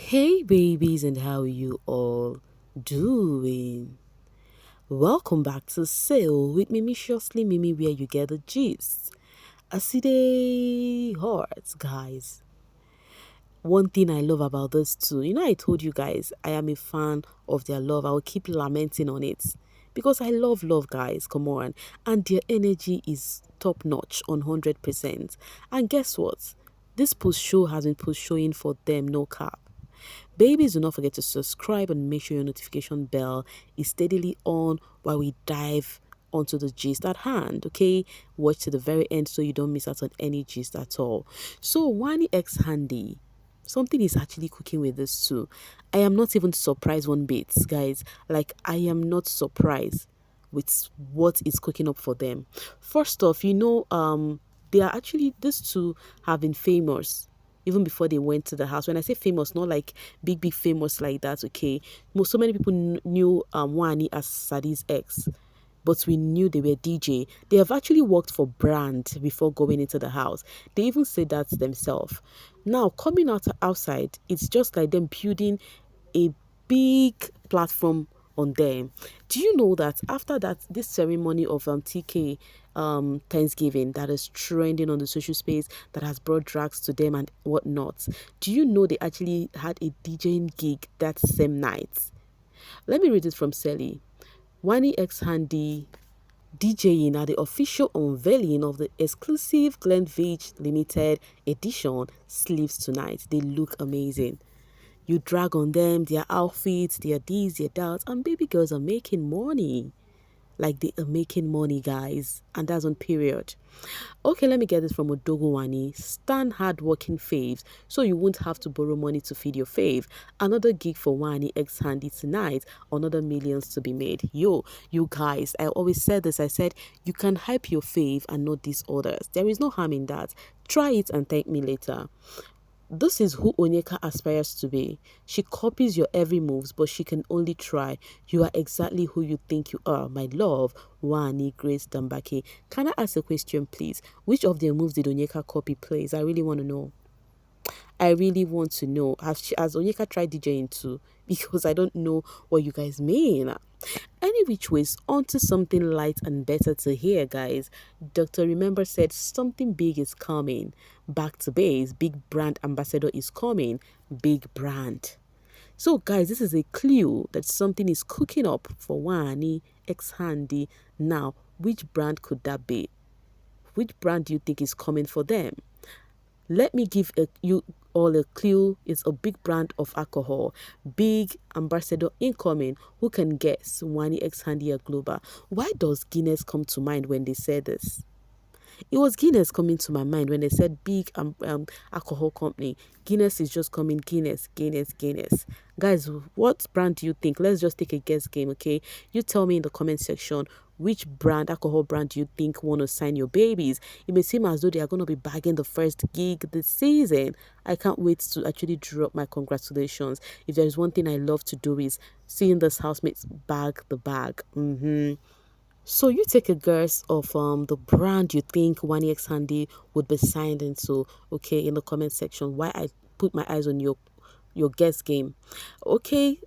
Hey babies, and how you all doing? Welcome back to Sail with Mimiciously Mimi, where you get the gist. A city hearts, guys. One thing I love about this too, I told you guys I am a fan of their love. I will keep lamenting on it because I love, guys. Come on, and their energy is top notch on 100%. And guess what? This post show has been post showing for them, no cap. Babies, do not forget to subscribe and make sure your notification bell is steadily on while we dive onto the gist at hand. Okay, watch to the very end so you don't miss out on any gist at all. So, Wanni x Handi, something is actually cooking with this too. I am not even surprised one bit, guys. Like, I am not surprised with what is cooking up for them. First off, they are actually, these two have been famous even before they went to the house. When I say famous, not like big famous like that, okay? So many people knew Wanni as Sadi's ex, but we knew they were DJ. They have actually worked for brand before going into the house. They even said that themselves. Now, coming outside, it's just like them building a big platform on them. Do you know that after that, this ceremony of TK Thanksgiving that is trending on the social space, that has brought drags to them and whatnot, do you know they actually had a DJing gig that same night? Let me read it from Sally. Wanni x Handi DJing at the official unveiling of the exclusive Glenveagh Limited Edition sleeves tonight. They look amazing. You drag on them, their outfits, their this, their that, and baby girls are making money. Like they are making money, guys. And that's on period. Okay, let me get this from Odogo Wanni. Stand hard-working faves, so you won't have to borrow money to feed your fave. Another gig for Wanni x Handi tonight. Another millions to be made. Yo, you guys, I always said this. I said, you can hype your fave and not these others. There is no harm in that. Try it and thank me later. This is who Onyeka aspires to be. She copies your every moves, but she can only try. You are exactly who you think you are, my love. Wanni Grace Dambake. Can I ask a question, please? Which of their moves did Onyeka copy, please? I really want to know. I really want to know. Has Onyeka tried DJing too? Because I don't know what you guys mean. Any which ways, onto something light and better to hear, guys. Dr. Remember said something big is coming. Back to base, big brand ambassador is coming. Big brand. So, guys, this is a clue that something is cooking up for Wanni x Handi. Now, which brand could that be? Which brand do you think is coming for them? Let me give you all a clue. It's a big brand of alcohol. Big ambassador incoming. Who can guess? Wanni x Handi Global. Why does Guinness come to mind when they say this? It was Guinness coming to my mind when they said big alcohol company. Guinness is just coming. Guinness. Guys, what brand do you think? Let's just take a guess game, okay? You tell me in the comment section which brand, alcohol brand, do you think want to sign your babies? It may seem as though they are going to be bagging the first gig this season. I can't wait to actually drop my congratulations. If there's one thing I love to do is seeing this housemates bag the bag. So you take a guess of the brand you think Wanni x Handi would be signed into, okay, in the comment section. Why I put my eyes on your guess game. Okay,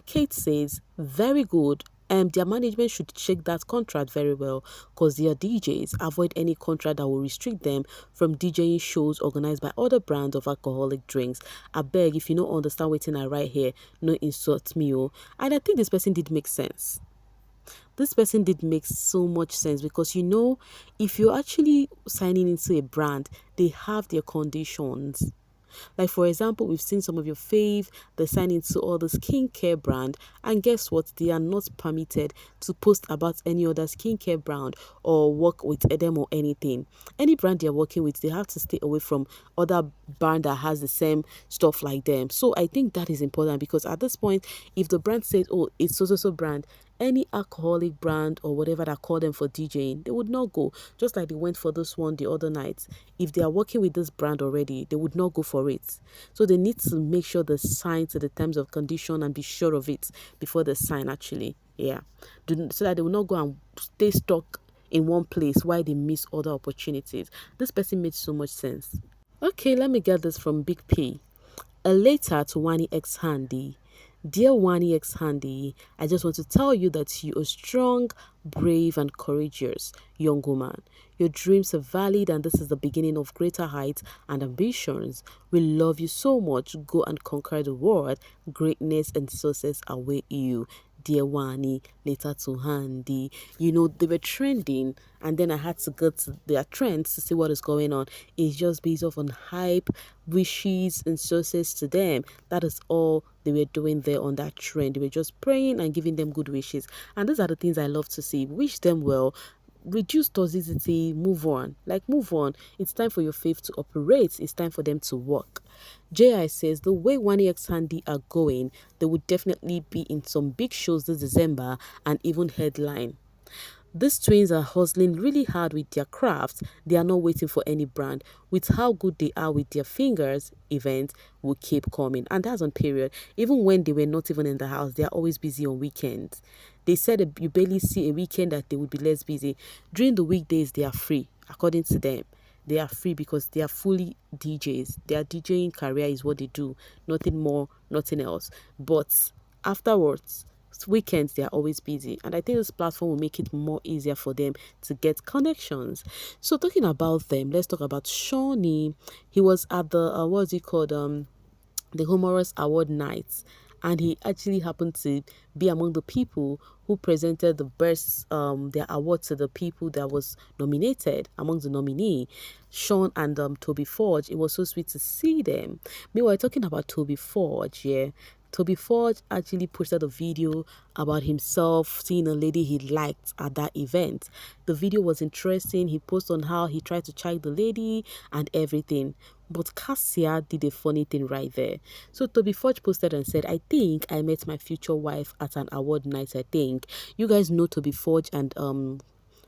Kate says, very good. Their management should check that contract very well because they are DJs. Avoid any contract that will restrict them from DJing shows organized by other brands of alcoholic drinks. I beg, if you don't understand what I write here, no insult me. Oh. And I think this person did make sense. This person did make so much sense because if you're actually signing into a brand, they have their conditions. Like, for example, we've seen some of your fave, they sign into all the skincare brand, and guess what? They are not permitted to post about any other skincare brand or work with them or anything. Any brand they're working with, they have to stay away from other brand that has the same stuff like them. So I think that is important because at this point, if the brand says, oh, it's so brand, any alcoholic brand or whatever that call them for DJing, they would not go. Just like they went for this one the other night. If they are working with this brand already, they would not go for it. So they need to make sure they sign to the terms of condition and be sure of it before they sign actually. Yeah. So that they will not go and stay stuck in one place while they miss other opportunities. This person made so much sense. Okay, let me get this from Big P. A letter to Wanni X Handi. Dear Wanni X Handi, I just want to tell you that you are strong, brave, and courageous young woman. Your dreams are valid, and this is the beginning of greater heights and ambitions. We love you so much. Go and conquer the world. Greatness and success await you. Dear Wanni, later to Handi. You know, they were trending, and then I had to go to their trends to see what is going on. It's just based off on hype, wishes, and success to them. That is all they were doing there on that trend. They were just praying and giving them good wishes. And these are the things I love to see. Wish them well, reduce toxicity, move on. Like, move on. It's time for your faith to operate. It's time for them to work. JI says the way Wanni X Handi are going, they would definitely be in some big shows this December and even headline. These twins are hustling really hard with their craft. They are not waiting for any brand. With how good they are with their fingers, events will keep coming. And that's on period. Even when they were not even in the house, they are always busy on weekends. They said that you barely see a weekend that they would be less busy. During the weekdays, they are free, according to them. They are free because they are fully DJs. Their DJing career is what they do. Nothing more, nothing else. But afterwards, weekends they are always busy, and I think this platform will make it more easier for them to get connections. So talking about them, let's talk about Shawnee. He was at the what's it called, the humorous award nights, and he actually happened to be among the people who presented the best their award to the people that was nominated among the nominee, Sean and Toby Forge. It was so sweet to see them. Meanwhile, talking about Toby Forge, yeah, Toby Forge actually posted a video about himself seeing a lady he liked at that event. The video was interesting. He posted on how he tried to check the lady and everything. But Kassia did a funny thing right there. So Toby Forge posted and said, I think I met my future wife at an award night, I think. You guys know Toby Forge and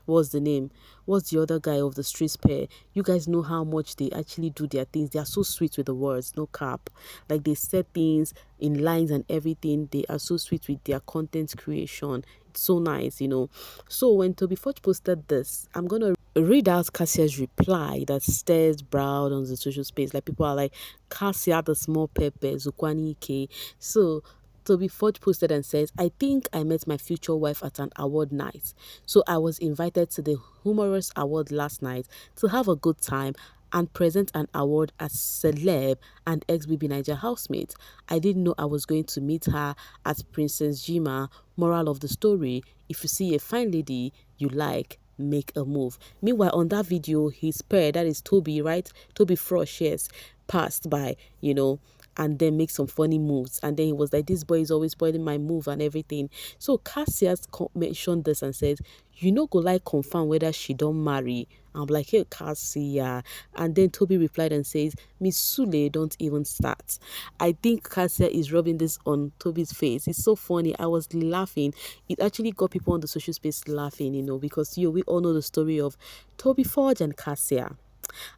what's the name? What's the other guy of the street pair? You guys know how much they actually do their things. They are so sweet with the words, no cap. Like, they said things in lines and everything. They are so sweet with their content creation. It's so nice, you know. So when Toby Forge posted this, I'm gonna read out Kassia's reply that stares brown on the social space. Like, people are like, Kassia the small pepper, Zukwani K. So Toby Forge posted and says, I think I met my future wife at an award night. So I was invited to the humorous award last night to have a good time and present an award as celeb and ex-bbnaija housemate. I didn't know I was going to meet her at Princess Jima. Moral of the story, if you see a fine lady you like, make a move. Meanwhile, on that video, his pair, that is Toby, right? Toby Forge, yes, passed by, you know, and then make some funny moves. And then he was like, this boy is always spoiling my move and everything. So Cassius mentioned this and said, you know, go like confirm whether she don't marry. I'm like, hey, Kassia. And then Toby replied and says, Miss Sule, don't even start. I think Kassia is rubbing this on Toby's face. It's so funny. I was laughing. It actually got people on the social space laughing, you know, because we all know the story of Toby Forge and Kassia.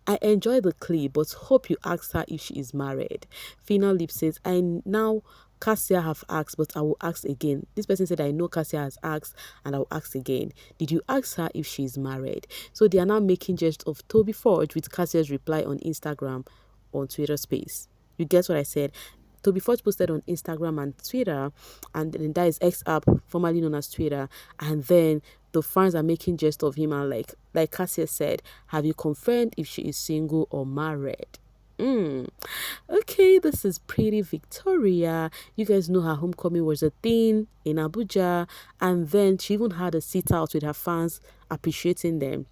I enjoy the clip, but hope you asked her if she is married. Final Lip says, I now Kassia have asked, but I will ask again. This person said, I know Kassia has asked, and I will ask again. Did you ask her if she is married? So they are now making jest of Toby Forge with Kassia's reply on Instagram, on Twitter Space. You get what I said? Toby Forge posted on Instagram and Twitter, and then that is X app, formerly known as Twitter, and then the fans are making jest of him and like Kassia said, have you confirmed if she is single or married? Okay, this is Pretty Victoria. You guys know her homecoming was a thing in Abuja, and then she even had a sit out with her fans appreciating them.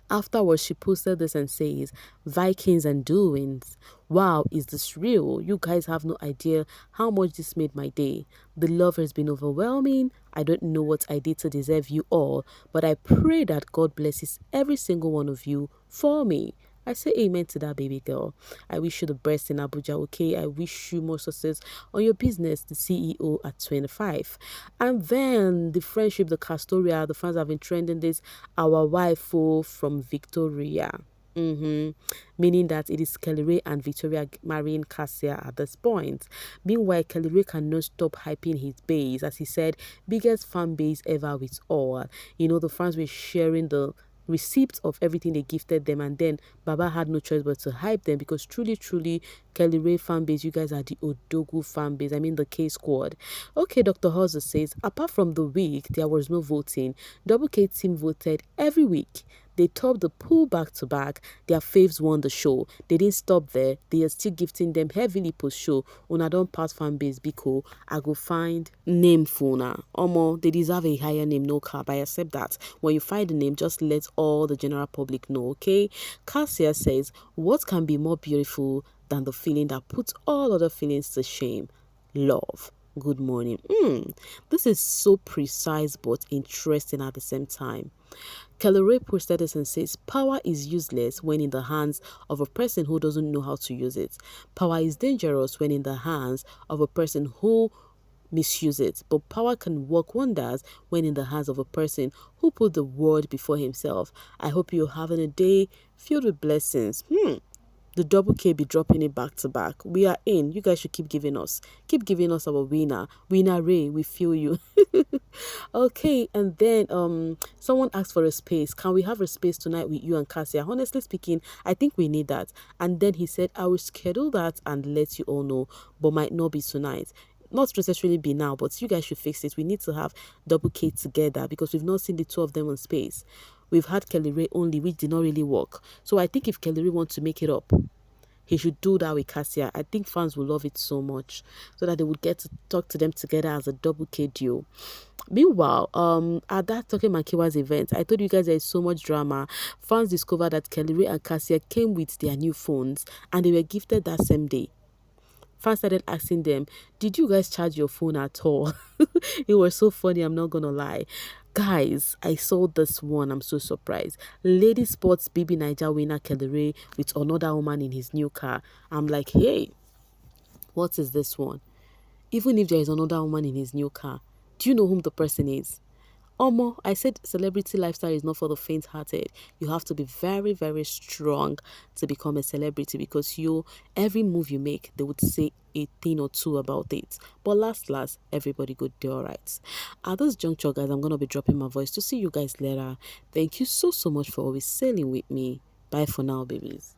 Afterwards, she posted this and says, Vikings and doings. Wow, is this real? You guys have no idea how much this made my day. The love has been overwhelming. I don't know what I did to deserve you all, but I pray that God blesses every single one of you for me. I say amen to that, baby girl. I wish you the best in Abuja, okay? I wish you more success on your business, the CEO at 25. And then the friendship, the Castoria, the fans have been trending this, our wife from Victoria. Meaning that it is Kellyrae and Victoria marrying Kassia at this point. Meanwhile, Kellyrae cannot stop hyping his base, as he said, biggest fan base ever with all. You know, the fans were sharing the receipt of everything they gifted them, and then Baba had no choice but to hype them because truly, truly, Kellyrae fan base, you guys are the Odogu fan base. I mean the K squad. Okay, Dr. Hozer says, apart from the week, there was no voting. DoubleKay team voted every week. They topped the pool back to back. Their faves won the show. They didn't stop there. They are still gifting them heavily post show. Una don't pass fan base Biko. I go find name for una. Omo, they deserve a higher name, no cap. I accept that. When you find the name, just let all the general public know, okay? Kassia says, what can be more beautiful than the feeling that puts all other feelings to shame? Love. Good morning. This is so precise but interesting at the same time. Kellyrae posted this and says, power is useless when in the hands of a person who doesn't know how to use it. Power is dangerous when in the hands of a person who misuse it, but power can work wonders when in the hands of a person who put the word before himself. I hope you're having a day filled with blessings. The DoubleKay be dropping it back to back. We are in. You guys should keep giving us. Keep giving us our winner. Winner Ray, we feel you. Okay, and then someone asked for a space. Can we have a space tonight with you and Kassia? Honestly speaking, I think we need that. And then he said, I will schedule that and let you all know, but might not be tonight. Not necessarily be now, but you guys should fix it. We need to have DoubleKay together because we've not seen the two of them on space. We've had Kellyrae only, which did not really work. So I think if Kellyrae wants to make it up, he should do that with Kassia. I think fans will love it so much, so that they would get to talk to them together as a DoubleKay duo. Meanwhile, at that Talking Mankiwa's event, I told you guys there is so much drama. Fans discovered that Kellyrae and Kassia came with their new phones and they were gifted that same day. Fans started asking them, did you guys charge your phone at all? It was so funny, I'm not gonna lie. Guys, I saw this one. I'm so surprised. Lady Sports bbnaija winner Kellyrae with another woman in his new car. I'm like, hey, what is this one? Even if there is another woman in his new car, do you know whom the person is? Omo, I said celebrity lifestyle is not for the faint-hearted. You have to be very, very strong to become a celebrity because every move you make, they would say a thing or two about it. But last, everybody go do all right. At this juncture, guys, I'm going to be dropping my voice to see you guys later. Thank you so, so much for always sailing with me. Bye for now, babies.